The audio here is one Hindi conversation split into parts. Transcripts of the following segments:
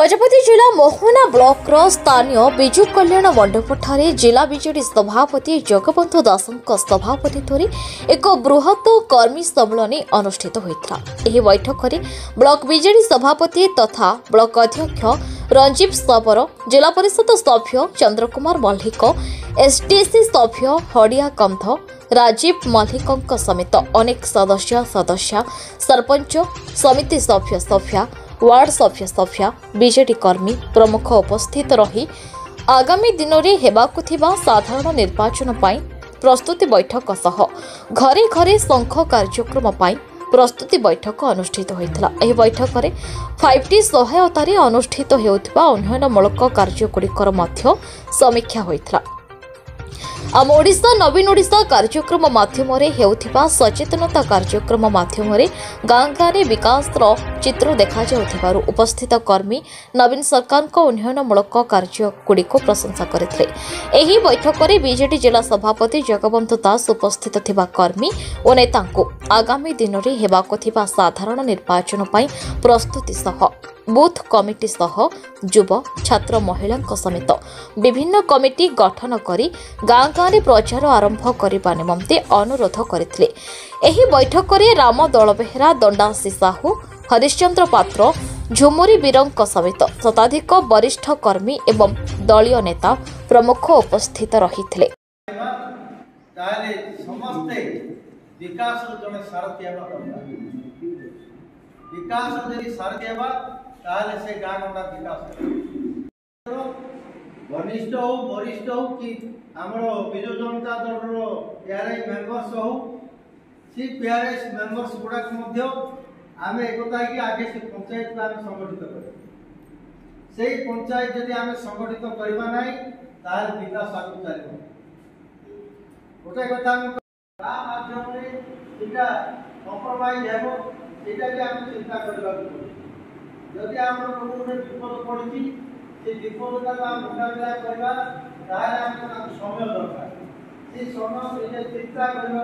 गजपति जिला मोहना ब्लॉक स्थानीय विजु कल्याण मंडप ठारे जिला बीजेडी सभापति जगबंधु दासଙ୍କ सभापतित्वरे एक बृहत कर्मी सम्मेलन अनुष्ठित होइत्रा। एही बैठक रे ब्लॉक बीजेडी सभापति तथा ब्लॉक अध्यक्ष रंजीव सबर, जिला परिषद सभ्य चंद्रकुमार मल्लिक, एसटीसी सभ्य हड़िया कंध राजीव मल्लिक समेत अनेक सदस्य सरपंच समिति सभ्य वार्ड सभ्य बीजेडी कर्मी प्रमुख उपस्थित रही आगामी दिन में हेबाकु थिबा साधारण निर्वाचन पाई प्रस्तुति बैठक सह घरे घरे शंख कार्यक्रम पाई प्रस्तुति बैठक अनुष्ठित होइतला। एही बैठक रे 5T सहायतारे अनुष्ठित हेउथिबा उन्नयनमूलक कार्यगुड़िकर मध्य समीक्षा होइतला। आम ओडिशा नवीन ओडिशा कार्यक्रम माध्यम हेउथिबा सचेतनता कार्यक्रम माध्यम गाँ गाँव में विकास चित्र देखा जाउथिबारु उपस्थित कर्मी नवीन सरकार उन्नयनमूलक कार्यगुड़िक प्रशंसा करथिले। एही बैठक में बीजेडी जिला सभापति जगबंधु दास उपस्थित थिबा कर्मी और नेतांको आगामी दिन में हेबाकु थिबा साधारण निर्वाचन पाई प्रस्तुति सह बूथ कमिटी सह युव छात्र महिला समेत विभिन्न कमिटी गठन करी गाँ गाँव में प्रचार आरंभ करने निमंते अनुरोध करथिले। एही बैठक में राम दलबेहरा, दंडासी साहू, हरिश्चंद्र पात्र, झुमुरी बीरंक समेत शताधिक वरिष्ठ कर्मी एवं दलीय नेता प्रमुख उपस्थित रहिथिले। से गाँव विकास घनिष्ठ हो वरिष्ठ हो कि आमर विजु जनता दल पीआरआई मेंबर्स हो सी पीआरआई मेंबर्स गुड़ाक आम एकता कि आगे से पंचायत को आम संगठित कर से पंचायत जदि आम संगठित करवा ना तार विकास आगे चलो गोटे कथा माध्यम कम्प्रोमाइज होगा भी आम चिंता करने जदि आम लोग विपद पड़ी से विपद मुकाबला करवा समय दरकार से समय चिंता करने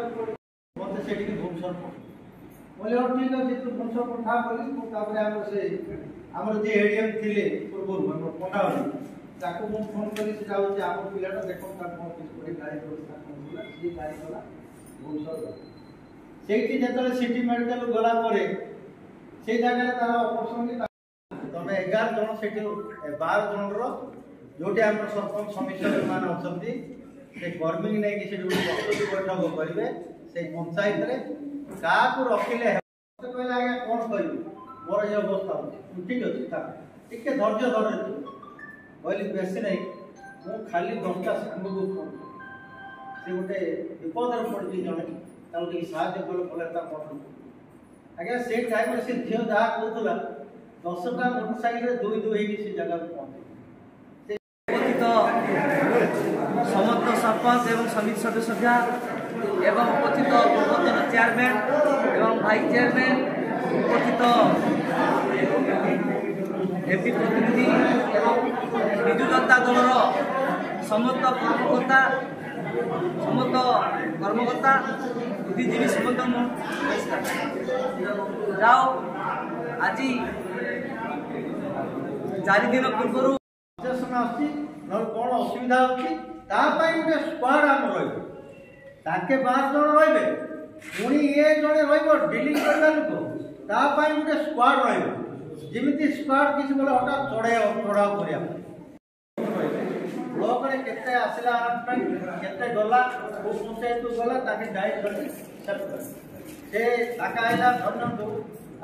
मत से भुवनेश्वर बोले हाँ ठीक अच्छे तू भुवनेश्वर पठा बोली आम जे एडीएम थे पूर्व पंडा मुझे फोन कर आम पिला देख गाड़ी गाड़ी गला भुवनेश्वर से मेडिकल गला से जगह तार ऑपरेशन तमें 11 जन से 12 जन जो सरपंच समिति मान अच्छा से कर्मी नहीं प्रस्तुति बैठक करेंगे से पंचायत क्या रखिले कहले आज्ञा कौन कह मोर ये अवस्था ठीक अच्छे टे धैर्य धर कहली बेस नहीं मु खाली 10टा सांग को फोन से गोटे विपद पड़ी जड़े साहय कले आज्ञा से टाइम से झील जहाँ कहला 10टा मोटरसाइकिल दुई दुई से जगह पहुंचे समस्त सरपंच एवं समिति सदस्य एवं उपस्थित पूर्वतन चेयरमैन एवं भाइस चेयरमैन उपस्थित एमपी प्रतिनिधि एवं विजु जनता दल समस्त कर्मकर्ता समस्त कर्मकर्ता बुद्धिजीवी समस्त जाओ आज 4 दिन पूर्व कौन असुविधा अच्छी गोटे स्क्वाड आम रे 5 जन रे पुणी ये जड़े रिलिंग करवा लोक गोटे स्क्वाड रमी स्क्वाड किसी बोले हठात चढ़ाव कर ब्लॉक में केते आसला केते गला पंचायत गला डायरेक्ट कर से आइला धन्य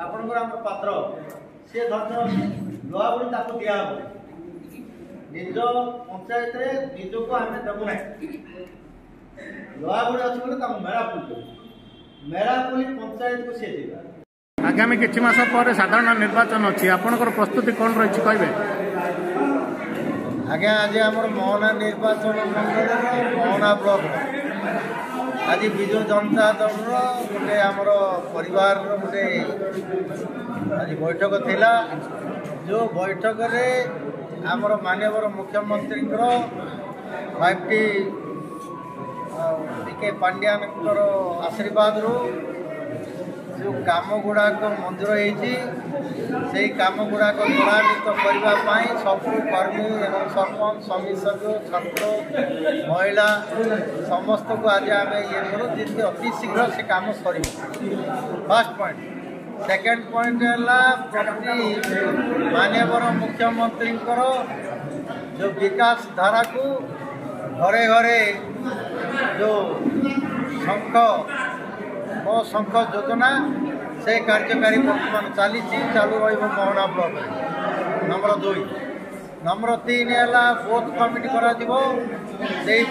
आपंकर आम पात्र सी धन्य अच्छी लुआ बुड़ी दिया निज पंचायत निज को आम देवना लुआ बुड़ी अच्छी बोले मेरापुली पंचायत को सी देगा। आगामी किछि मास पर साधारण निर्वाचन अच्छी आपनकर प्रस्तुति कौन रही कहबे आज्ञा आज आम मोहना निर्वाचन मंडल मोहना ब्लॉक आज विजु जनता दल गोटे आमर परिवार गोटे आज बैठक थिला जो बैठक रे आमर माननीय मुख्यमंत्री 5T पीके पांड्यान आशीर्वाद जो काम गुड़ाक मंजूर होती काम गुड़ाक त्वरान्वित करने सब कर्मी एवं सरपंच समिति सभ्य छात्र महिला समस्त को आज आम ये करूँ जिससे अति शीघ्र से काम sir. First point. Second point है प्रति माननीय मुख्यमंत्री जो विकास धारा को घरे घरे जो शंख योजना से कार्यकारी बर्तमान चली चालू रोहना ब्लॉक। नंबर 2। नंबर 3 है बोथ कमिटी करा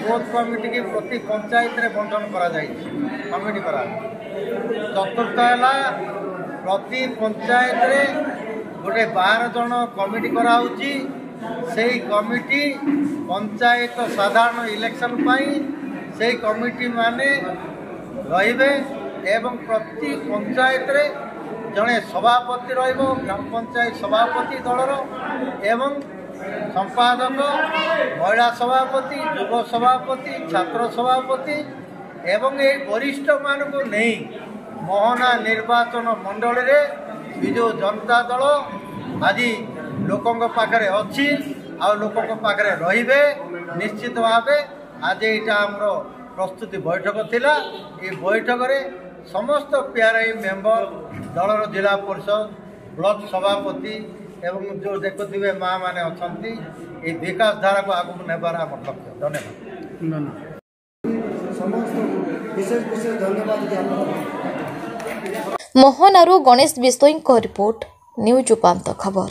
बोथ कमिटी की प्रति पंचायत रे बंटन करा कमिटी करा। चतुर्थ है प्रति पंचायत रे गोटे 12 जन कमिटी करा से कमिटी पंचायत साधारण इलेक्शन से कमिटी माने रहिबे एवं प्रति पंचायत रे जड़े सभापति ग्राम पंचायत सभापति दलर एवं संपादक महिला सभापति युव सभापति छात्र सभापति एवं ये वरिष्ठ मान को नहीं मोहना निर्वाचन मंडल रे विजु जनता दल आज लोकों पाखरे अच्छी आ लोकों पाखरे रहिबे निश्चित भाव। आज यहाँ आमर प्रस्तुति बैठक थिला। ये बैठक रे समस्त पीआरआई मेंबर दलर जिला परिषद ब्लॉक सभापति एवं जो देखुवे माँ मैंने अच्छा ये विकास धारा को आगू नेबार आम लक्ष्य। धन्यवाद। मोहनारू गणेश बिश्नोई रिपोर्ट न्यूज उपांत खबर।